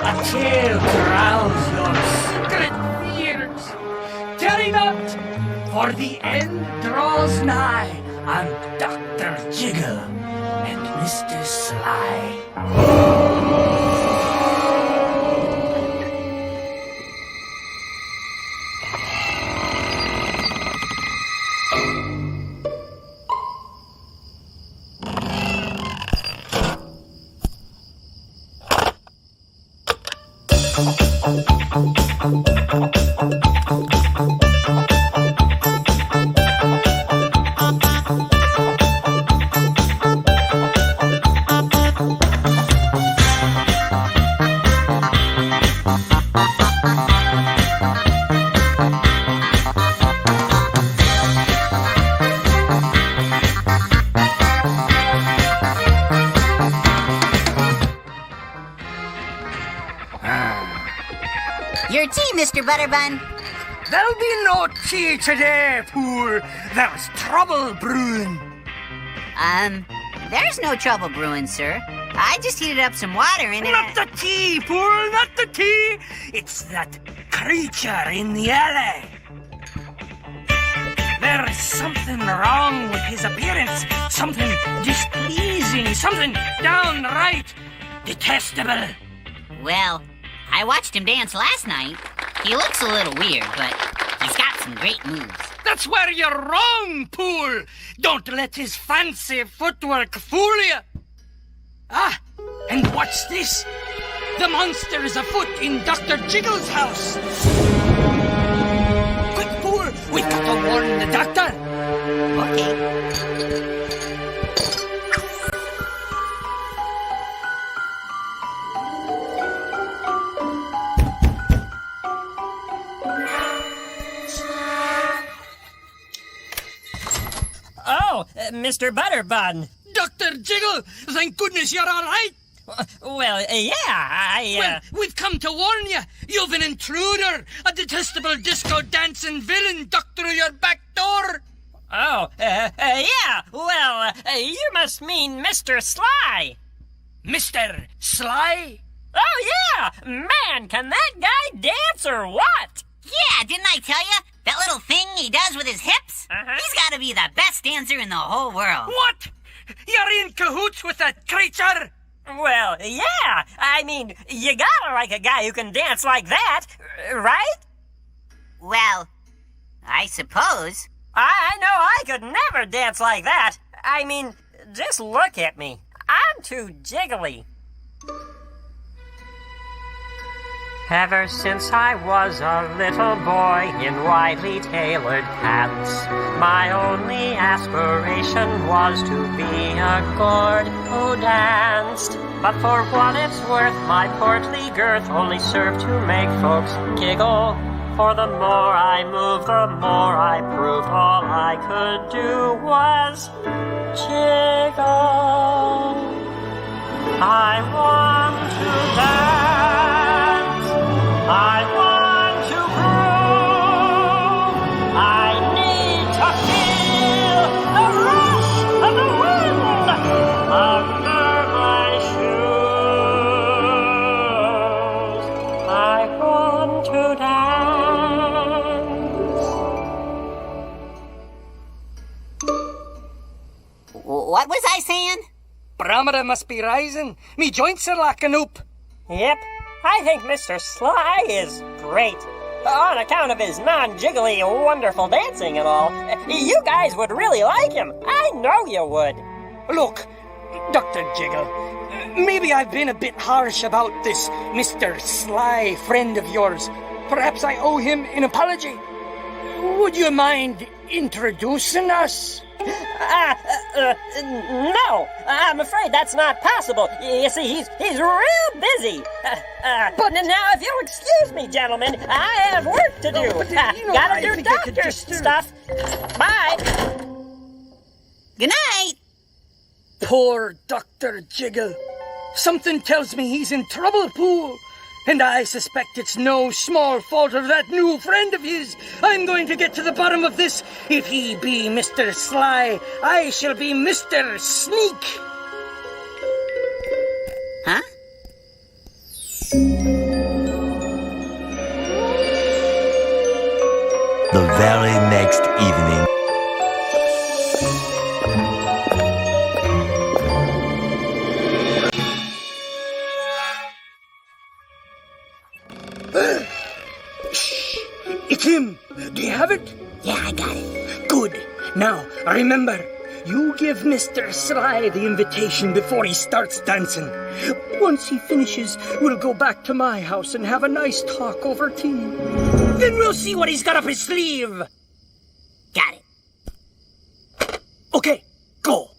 A tale crowns your secret fears. Tarry not, for the end draws nigh on Dr. Jiggle and Mr. Sly. Your tea, Mr. Butterbun. There'll be no tea today, Pool. There's trouble brewing. There's no trouble brewing, sir. I just heated up some water in it. Not the tea, Pool, not the tea. It's that creature in the alley. There's something wrong with his appearance. Something displeasing. Something downright detestable. Well, I watched him dance last night. He looks a little weird, but he's got some great moves. That's where you're wrong, Pool. Don't let his fancy footwork fool you. Ah, and what's this? The monster is afoot in Dr. Jiggle's house. Quick, Pool, we've got to warn the doctor. Okay. Oh, Mr. Butterbun. Dr. Jiggle, thank goodness you're all right. Well, yeah, Well, we've come to warn you. You've an intruder, a detestable disco-dancing villain ducked through your back door. Yeah, well, you must mean Mr. Sly. Mr. Sly? Oh, yeah! Man, can that guy dance or what? Yeah, didn't I tell you? That little thing he does with his hips? He's got to be the best dancer in the whole world. What? You're in cahoots with that creature? Well, yeah. I mean, you gotta like a guy who can dance like that, right? Well, I suppose. I know I could never dance like that. I mean, just look at me. I'm too jiggly. Ever since I was a little boy in widely tailored pants, my only aspiration was to be a gourd who danced. But for what it's worth, my portly girth only served to make folks giggle. For the more I moved, the more I proved all I could do was jiggle. I want to dance. I want to groove. I need to feel the rush of the wind under my shoes. I want to dance. What was I saying? Barometer must be rising. Me joints are locking up. Yep, I think Mr. Sly is great. On account of his non-jiggly, wonderful dancing and all. You guys would really like him. I know you would. Look, Dr. Jiggle, maybe I've been a bit harsh about this Mr. Sly friend of yours. Perhaps I owe him an apology. Would you mind introducing us? No, I'm afraid that's not possible. You see, he's real busy. But now, if you'll excuse me, gentlemen, I have work to do. Gotta do doctor stuff. Bye. Good night. Poor Dr. Jiggle. Something tells me he's in trouble, Pooh. And I suspect it's no small fault of that new friend of his. I'm going to get to the bottom of this. If he be Mr. Sly, I shall be Mr. Sneak. Huh? The very next evening. It's him. Do you have it? Yeah, I got it. Good. Now, remember, you give Mr. Sly the invitation before he starts dancing. Once he finishes, we'll go back to my house and have a nice talk over tea. Then we'll see what he's got up his sleeve. Got it. Okay, go.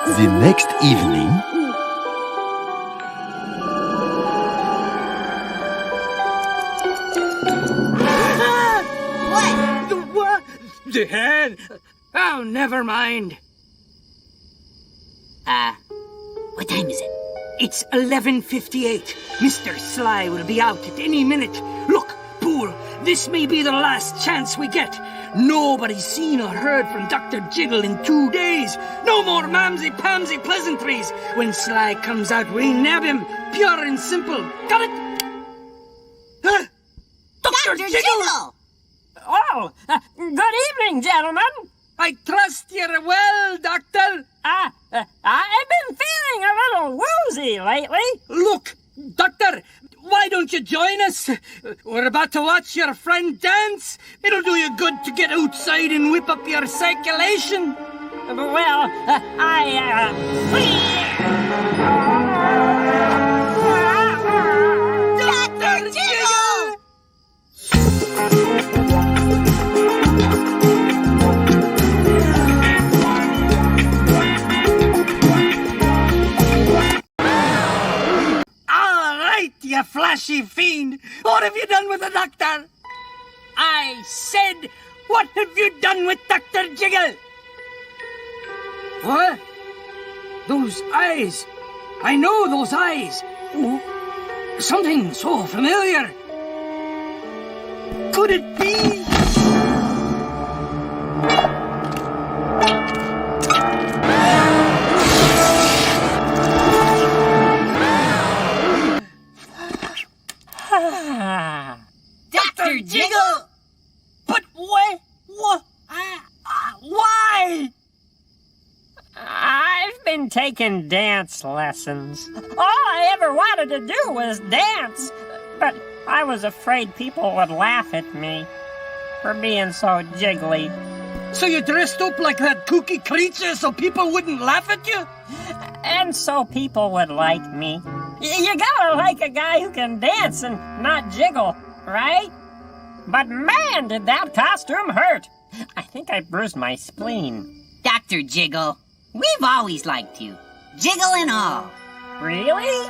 The next evening. What? The hand. Oh, never mind. What time is it? It's 11:58. Mr. Sly will be out at any minute. Look, Pool, this may be the last chance we get. Nobody's seen or heard from Dr. Jiggle in 2 days. No more mamsy-pamsy pleasantries. When Sly comes out, we nab him. Pure and simple. Got it? Huh? Dr. Jiggle! Oh, good evening, gentlemen. I trust you're well, Doctor. I've been feeling a little woozy lately. Look, Doctor, why don't you join us? We're about to watch your friend dance. It'll do you good to get outside and whip up your circulation. Well, Dr. Jiggle! All right, you flashy fiend. What have you done with the doctor? I said, what have you done with Dr. Jiggle? What? Those eyes. I know those eyes. Ooh, something so familiar. Could it be? Dr. Jiggle! But why? Why? I've been taking dance lessons. All I ever wanted to do was dance. But I was afraid people would laugh at me for being so jiggly. So you dressed up like that kooky creature so people wouldn't laugh at you? And so people would like me. You gotta like a guy who can dance and not jiggle, right? But man, did that costume hurt. I think I bruised my spleen. Dr. Jiggle, we've always liked you. Jiggle and all. Really?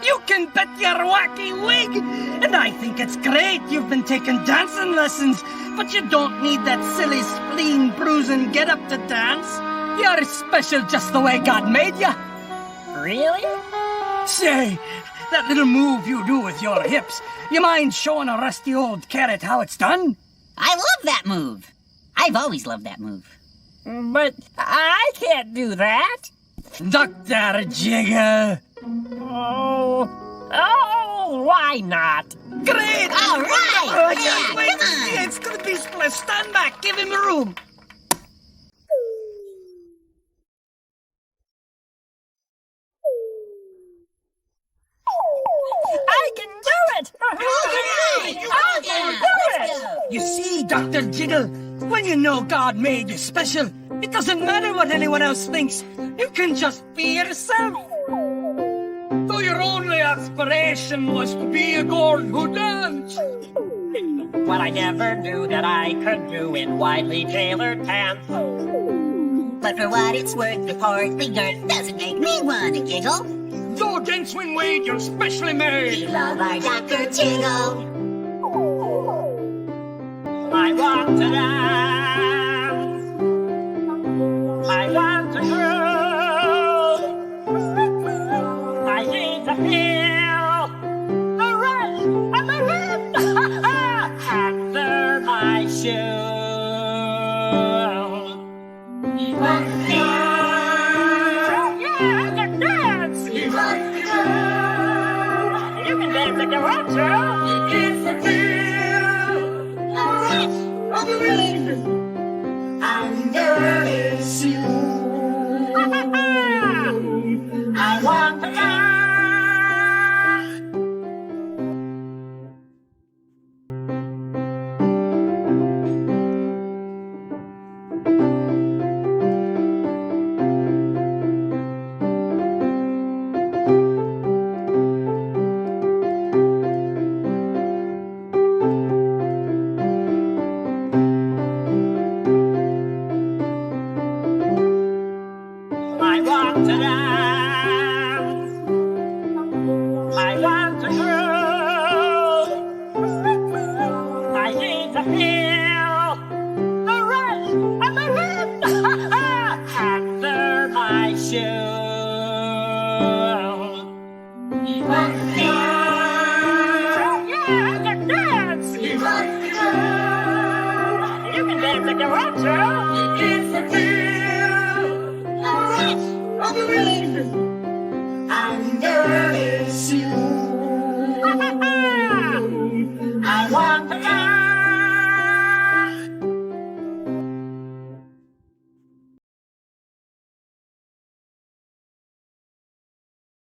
You can bet your wacky wig! And I think it's great you've been taking dancing lessons, but you don't need that silly spleen bruising get-up to dance. You're special just the way God made you. Really? Say, that little move you do with your hips, you mind showing a rusty old carrot how it's done? I love that move. I've always loved that move. But I can't do that. Dr. Jiggle. Oh, why not? Great! All right! Oh, I can't Yeah, wait come to see on. it. It's gonna be split. Stand back. Give him room. I can do it! right, I can do it! You see, Dr. Jiggle, when you know God made you special, it doesn't matter what anyone else thinks. You can just be yourself. Though your only aspiration was to be a girl who danced. What I never knew that I could do in widely tailored pants. But for what it's worth, the portly girth doesn't make me wanna giggle. Though against Win Wade, you're specially made. We love our Dr. Jiggle. I want to dance. I want to groove. I need to feel the rush and the rhythm after my shoes. Yeah, I can dance. You can dance if you want to. It's the feel of the rhythm. Under his shoes. I want to dance. I want to dance. I want to groove. I need to feel the rush and the rhythm after my shoes. Yeah, I can dance. You can dance if you want to.